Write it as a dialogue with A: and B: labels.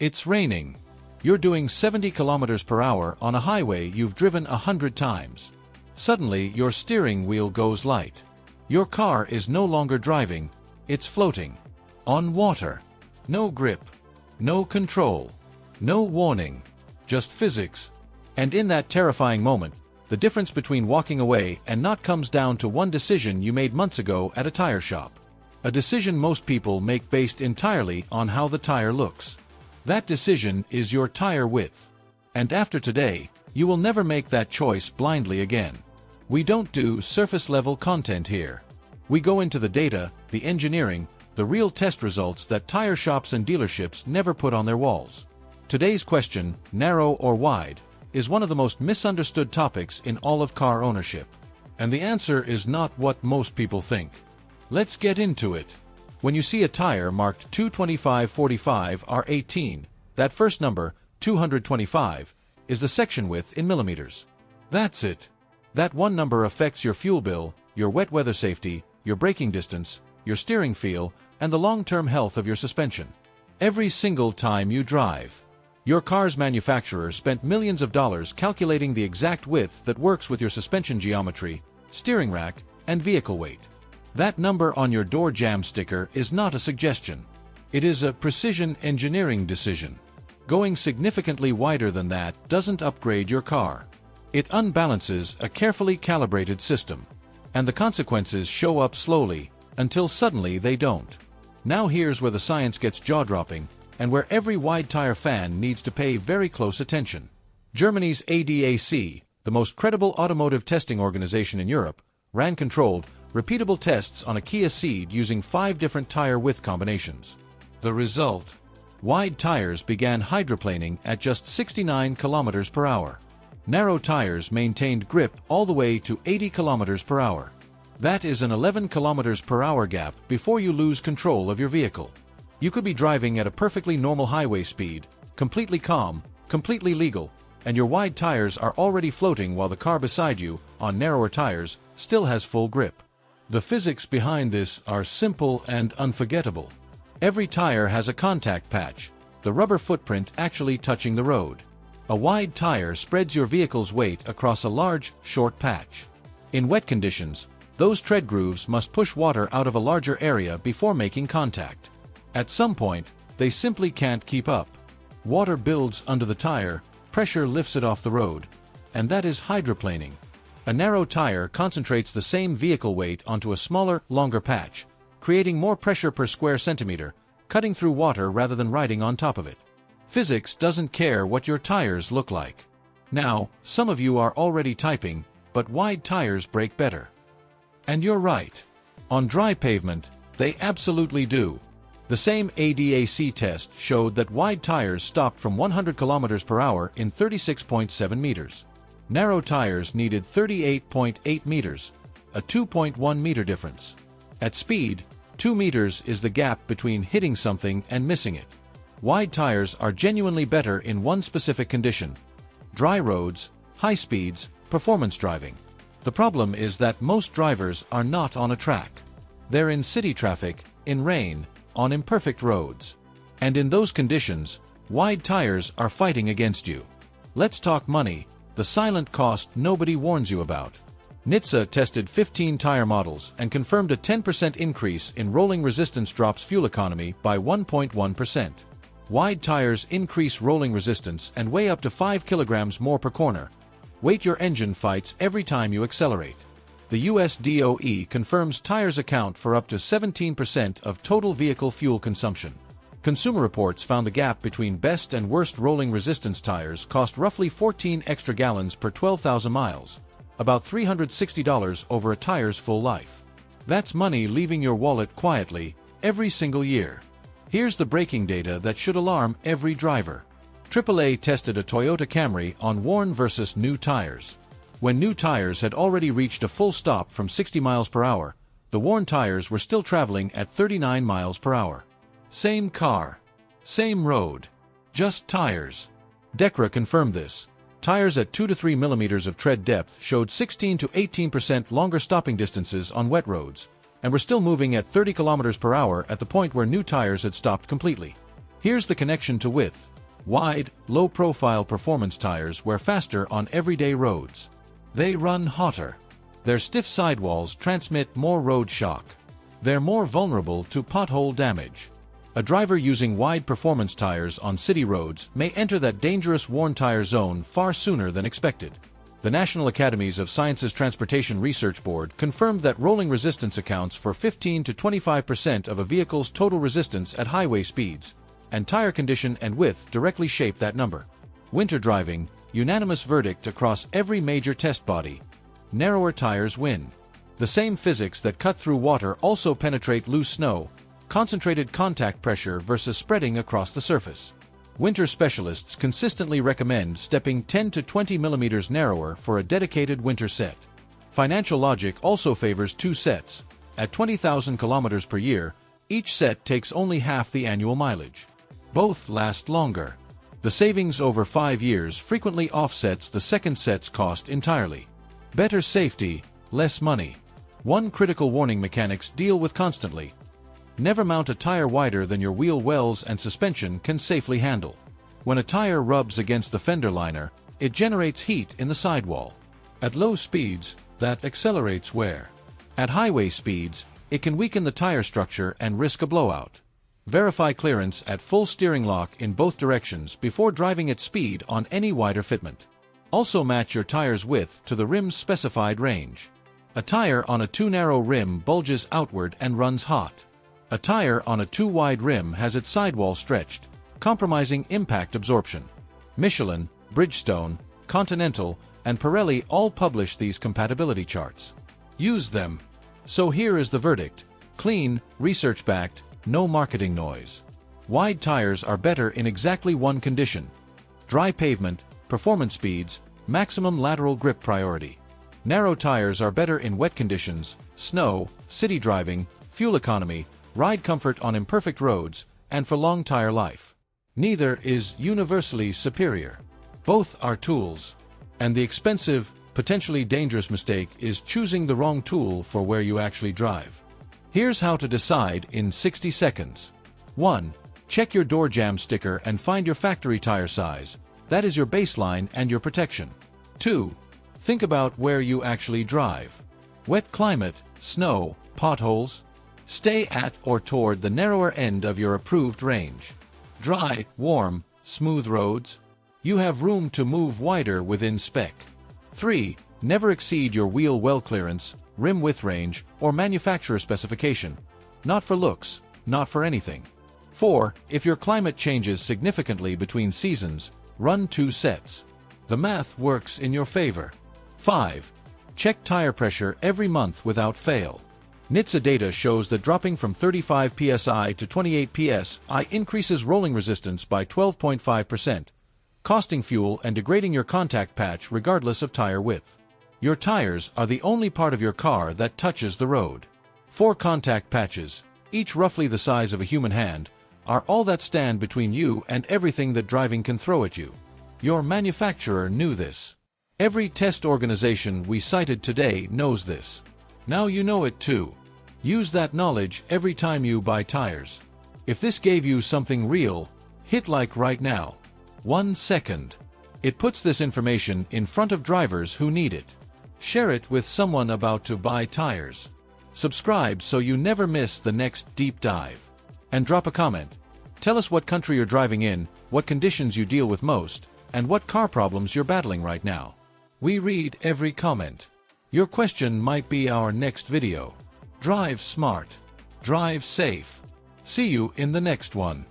A: It's raining. You're doing 70 kilometers per hour on a highway you've driven 100 times. Suddenly, your steering wheel goes light. Your car is no longer driving, it's floating. On water. No grip. No control. No warning. Just physics. And in that terrifying moment, the difference between walking away and not comes down to one decision you made months ago at a tire shop. A decision most people make based entirely on how the tire looks. That decision is your tire width. And after today, you will never make that choice blindly again. We don't do surface-level content here. We go into the data, the engineering, the real test results that tire shops and dealerships never put on their walls. Today's question, narrow or wide, is one of the most misunderstood topics in all of car ownership. And the answer is not what most people think. Let's get into it. When you see a tire marked 225/45 R18, that first number, 225, is the section width in millimeters. That's it. That one number affects your fuel bill, your wet weather safety, your braking distance, your steering feel, and the long-term health of your suspension. Every single time you drive. Your car's manufacturer spent millions of dollars calculating the exact width that works with your suspension geometry, steering rack, and vehicle weight. That number on your door jamb sticker is not a suggestion. It is a precision engineering decision. Going significantly wider than that doesn't upgrade your car. It unbalances a carefully calibrated system. And the consequences show up slowly, until suddenly they don't. Now here's where the science gets jaw-dropping, and where every wide tire fan needs to pay very close attention. Germany's ADAC, the most credible automotive testing organization in Europe, ran controlled, repeatable tests on a Kia Ceed using 5 different tire width combinations. The result? Wide tires began hydroplaning at just 69 kilometers per hour. Narrow tires maintained grip all the way to 80 kilometers per hour. That is an 11 kilometers per hour gap before you lose control of your vehicle. You could be driving at a perfectly normal highway speed, completely calm, completely legal, and your wide tires are already floating while the car beside you, on narrower tires, still has full grip. The physics behind this are simple and unforgettable. Every tire has a contact patch, the rubber footprint actually touching the road. A wide tire spreads your vehicle's weight across a large, short patch. In wet conditions, those tread grooves must push water out of a larger area before making contact. At some point, they simply can't keep up. Water builds under the tire, pressure lifts it off the road, and that is hydroplaning. A narrow tire concentrates the same vehicle weight onto a smaller, longer patch, creating more pressure per square centimeter, cutting through water rather than riding on top of it. Physics doesn't care what your tires look like. Now, some of you are already typing, but wide tires brake better. And you're right. On dry pavement, they absolutely do. The same ADAC test showed that wide tires stopped from 100 kilometers per hour in 36.7 meters. Narrow tires needed 38.8 meters, a 2.1 meter difference. At speed, 2 meters is the gap between hitting something and missing it. Wide tires are genuinely better in one specific condition: dry roads, high speeds, performance driving. The problem is that most drivers are not on a track. They're in city traffic, in rain, on imperfect roads. And in those conditions, wide tires are fighting against you. Let's talk money, the silent cost nobody warns you about. NHTSA tested 15 tire models and confirmed a 10% increase in rolling resistance drops fuel economy by 1.1%. Wide tires increase rolling resistance and weigh up to 5 kilograms more per corner. Weight your engine fights every time you accelerate. The US DOE confirms tires account for up to 17% of total vehicle fuel consumption. Consumer Reports found the gap between best and worst rolling resistance tires cost roughly 14 extra gallons per 12,000 miles, about $360 over a tire's full life. That's money leaving your wallet quietly, every single year. Here's the braking data that should alarm every driver. AAA tested a Toyota Camry on worn versus new tires. When new tires had already reached a full stop from 60 miles per hour, the worn tires were still traveling at 39 miles per hour. Same car, same road, just tires. DEKRA confirmed this. Tires at 2 to 3 millimeters of tread depth showed 16 to 18% longer stopping distances on wet roads, and were still moving at 30 kilometers per hour at the point where new tires had stopped completely. Here's the connection to width. Wide, low-profile performance tires wear faster on everyday roads. They run hotter. Their stiff sidewalls transmit more road shock. They're more vulnerable to pothole damage. A driver using wide performance tires on city roads may enter that dangerous worn tire zone far sooner than expected. The National Academies of Sciences Transportation Research Board confirmed that rolling resistance accounts for 15 to 25% of a vehicle's total resistance at highway speeds, and tire condition and width directly shape that number. Winter driving, unanimous verdict across every major test body. Narrower tires win. The same physics that cut through water also penetrate loose snow, concentrated contact pressure versus spreading across the surface. Winter specialists consistently recommend stepping 10 to 20 millimeters narrower for a dedicated winter set. Financial logic also favors two sets. At 20,000 kilometers per year, each set takes only half the annual mileage. Both last longer. The savings over 5 years frequently offsets the second set's cost entirely. Better safety, less money. One critical warning mechanics deal with constantly. Never mount a tire wider than your wheel wells and suspension can safely handle. When a tire rubs against the fender liner, it generates heat in the sidewall. At low speeds, that accelerates wear. At highway speeds, it can weaken the tire structure and risk a blowout. Verify clearance at full steering lock in both directions before driving at speed on any wider fitment. Also match your tire's width to the rim's specified range. A tire on a too narrow rim bulges outward and runs hot. A tire on a too wide rim has its sidewall stretched, compromising impact absorption. Michelin, Bridgestone, Continental, and Pirelli all publish these compatibility charts. Use them. So here is the verdict. Clean, research-backed, no marketing noise. Wide tires are better in exactly one condition: dry pavement, performance speeds, maximum lateral grip priority. Narrow tires are better in wet conditions, snow, city driving, fuel economy, ride comfort on imperfect roads, and for long tire life. Neither is universally superior. Both are tools. And the expensive, potentially dangerous mistake is choosing the wrong tool for where you actually drive. Here's how to decide in 60 seconds. 1. Check your door jamb sticker and find your factory tire size. That is your baseline and your protection. 2. Think about where you actually drive. Wet climate, snow, potholes. Stay at or toward the narrower end of your approved range. Dry, warm, smooth roads. You have room to move wider within spec. 3. Never exceed your wheel well clearance, rim width range, or manufacturer specification. Not for looks, not for anything. 4. If your climate changes significantly between seasons, run 2 sets. The math works in your favor. 5. Check tire pressure every month without fail. NHTSA data shows that dropping from 35 psi to 28 psi increases rolling resistance by 12.5%, costing fuel and degrading your contact patch regardless of tire width. Your tires are the only part of your car that touches the road. 4 contact patches, each roughly the size of a human hand, are all that stand between you and everything that driving can throw at you. Your manufacturer knew this. Every test organization we cited today knows this. Now you know it too. Use that knowledge every time you buy tires. If this gave you something real, hit like right now. 1 second. It puts this information in front of drivers who need it. Share it with someone about to buy tires. Subscribe so you never miss the next deep dive. And drop a comment. Tell us what country you're driving in, what conditions you deal with most, and what car problems you're battling right now. We read every comment. Your question might be our next video. Drive smart. Drive safe. See you in the next one.